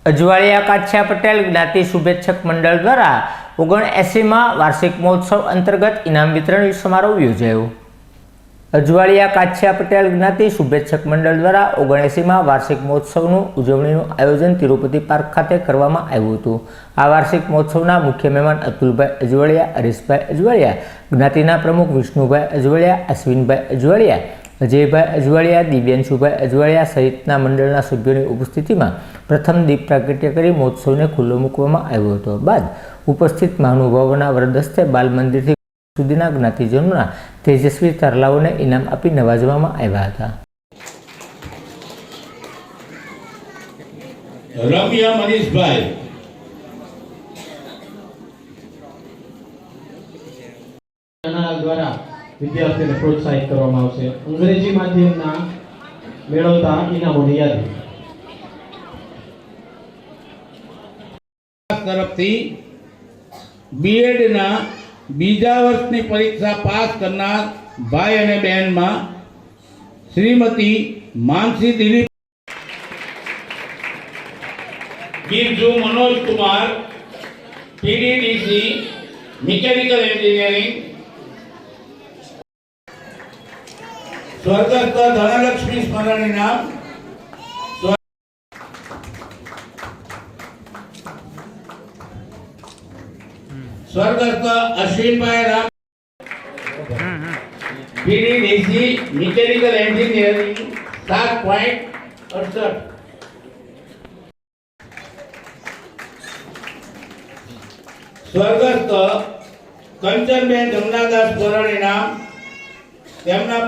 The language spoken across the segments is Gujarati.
અજવાળિયા કાછિયા પટેલ જ્ઞાતિ શુભેચ્છક મંડળ દ્વારા 79માં વાર્ષિક મહોત્સવ અંતર્ગત ઇનામ વિતરણ સમારોહ યોજાયો। અજવાળિયા કાછિયા પટેલ જ્ઞાતિ શુભેચ્છક મંડળ દ્વારા 79માં વાર્ષિક મહોત્સવનું ઉજવણીનું આયોજન તિરુપતિ પાર્ક ખાતે કરવામાં આવ્યું હતું। આ વાર્ષિક મહોત્સવના મુખ્ય મહેમાન અતુલભાઈ અજવાળિયા, હરીશભાઈ અજવાળિયા, જ્ઞાતિના પ્રમુખ વિષ્ણુભાઈ અજવાળિયા, અશ્વિનભાઈ અજવાળિયા, અજયભાઈ અજવાળિયા, દિવ્યાંશુભાઈ અજવાળિયા સહિતના મંડળના સભ્યોની ઉપસ્થિતિમાં પ્રથમ દીપ પ્રાગટ્ય કરી મહોત્સવને ખુલ્લો મૂકવામાં આવ્યો હતો। બાદ ઉપસ્થિત મહાનુભાવોના વરદ હસ્તે બાલ મંદિરથી સુધીના જ્ઞાતિજનોના તેજસ્વી તારલાઓને ઇનામ આપી નવાજવામાં આવ્યા હતા। રમ્યા મનીષભાઈ, દ્વારા વિદ્યાર્થીઓને પ્રોત્સાહિત કરવામાં આવશે। અંગ્રેજી માધ્યમના મેળવતા ઇનામોની યાદી તરફથી બીએડના બીજા વર્ષની પરીક્ષા પાસ કરનાર ભાઈ અને બહેનમાં શ્રીમતી માનસી દિલીપ, ગિરજુ મનોજ કુમાર, પીડીડીસી મિકેનિકલ એન્જિનિયરિંગ, સ્વર્ગસ્થ ધનલક્ષ્મી સ્મરણ ઇનામ, સ્વર્ગસ્થ અશ્વિનભાઈ રામ, પીડીડીસી મિકેનિકલ એન્જિનિયરિંગ 7.68, સ્વર્ગસ્થ કંચનબેન જમનાદાસ સ્મરણ ઇનામ તેમના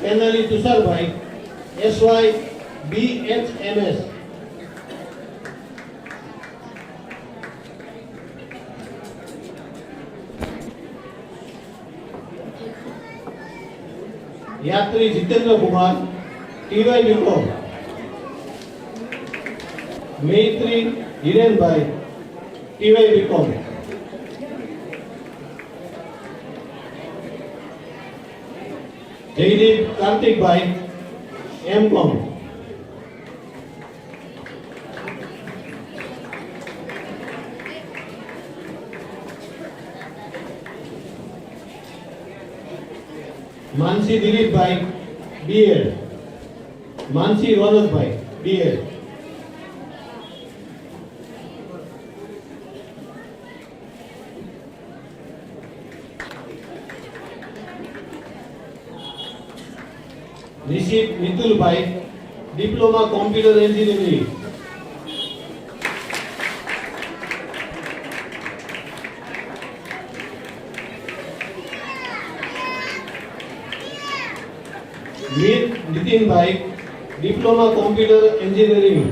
કેનલી Tusharbhai, SY BHMS, Yatri Jitendra Kumar, TY BCom, Maitri હિરેનભાઈ, ટીવાય બીકોમ, જયદીપ કાર્તિકભાઈ, એમકોમ, માનસી દિલીપભાઈ, બીએડ, માનસી રોનકભાઈ, બીએડ, નિશિત મિતુલભાઈ, ડિપ્લોમા કોમ્પ્યુટર એન્જિનિયરિંગ, મીર નીતિનભાઈ, ડિપ્લોમા કોમ્પ્યુટર એન્જિનિયરિંગ,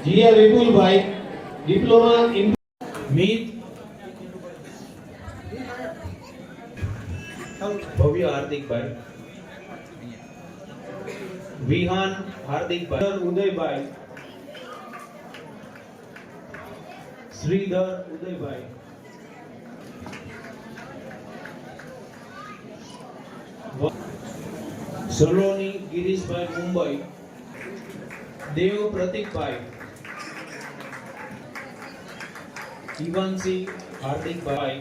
જીઆર વિપુલભાઈ, ડિપ્લોમા ઇન મીત ભવ્ય હાર્દિકભાઈ, વિહાન હાર્દિકભાઈ, ઉદયભાઈ, શ્રીધર ઉદયભાઈ, સલોની ગિરીશભાઈ, મુંબઈ, દેવ પ્રતિકભાઈ, ઈવાનસી હાર્દિકભાઈ,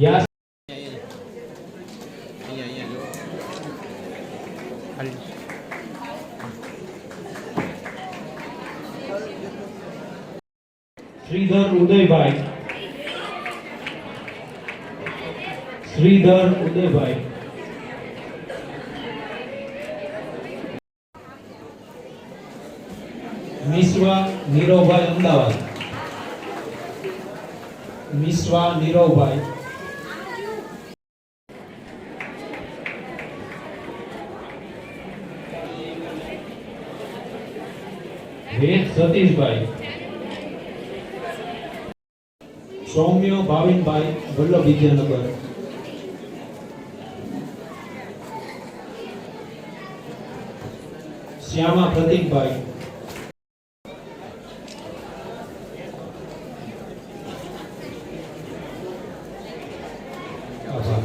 યાસ શ્રીધર ઉદયભાઈ, શ્રીધર ઉદયભાઈ, મિશ્વા નીરવભાઈ, અમદાવાદ, મિશ્વા નીરવભાઈ, વેદ સતીશભાઈ, સૌમ્ય ભાવિનભાઈ, વલ્લભ વિદ્યાનગર, શ્યામા પ્રતિકભાઈ, આભાર.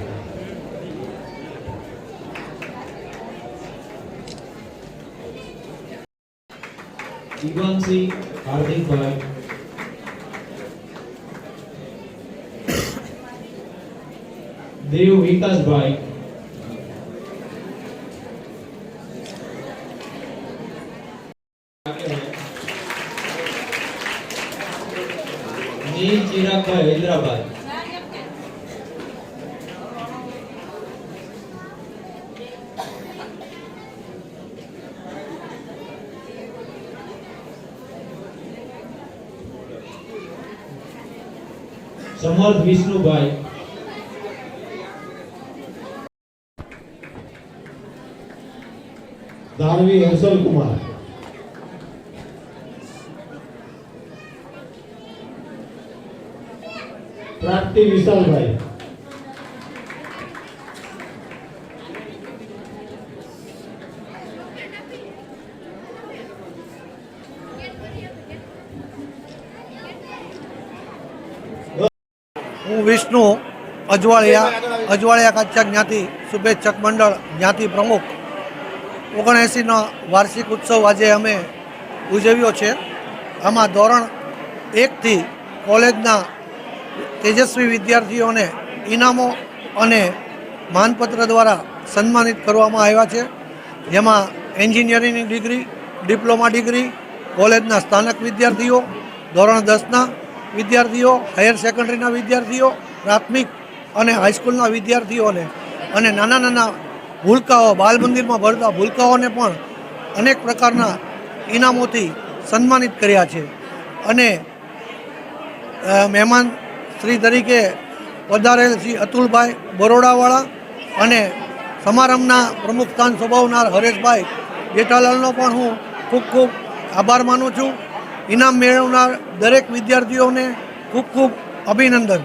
દિવાંશી હાર્દિકભાઈ, દેવ વિકાસભાઈ, નીલ ચિરાગભાઈ હૈદરાબાદ, સમર્થ વિષ્ણુભાઈ, ધારવી હર્ષલ કુમાર, પ્રાપ્તિ વિશાલભાઈ, હું વિષ્ણુ અજવાળિયા કાચા જ્ઞાતિ શુભેચ્છક મંડળ જ્ઞાતિ પ્રમુખ 79નો વાર્ષિક ઉત્સવ આજે અમે ઉજવ્યો છે. આમાં ધોરણ 1થી કોલેજના તેજસ્વી વિદ્યાર્થીઓને ઇનામો અને માનપત્ર દ્વારા સન્માનિત કરવામાં આવ્યા છે. જેમાં એન્જિનિયરિંગની ડિગ્રી, ડિપ્લોમા ડિગ્રી, કોલેજના સ્થાનક વિદ્યાર્થીઓ, ધોરણ 10ના વિદ્યાર્થીઓ, હાયર સેકન્ડરીના વિદ્યાર્થીઓ, પ્રાથમિક અને હાઈસ્કૂલના વિદ્યાર્થીઓને અને નાના નાના ભૂલકાઓ, બાલ મંદિરમાં ભરતા ભૂલકાઓને પણ અનેક પ્રકારના ઇનામોથી સન્માનિત કર્યા છે. અને મહેમાન શ્રી તરીકે પધારેલ શ્રી અતુલભાઈ બરોડાવાળા અને સમારંભના પ્રમુખ સ્થાન સંભાવનાર હરેશભાઈ જેઠાલાલનો પણ હું ખૂબ ખૂબ આભાર માનું છું. ઇનામ મેળવનાર દરેક વિદ્યાર્થીઓને ખૂબ ખૂબ અભિનંદન.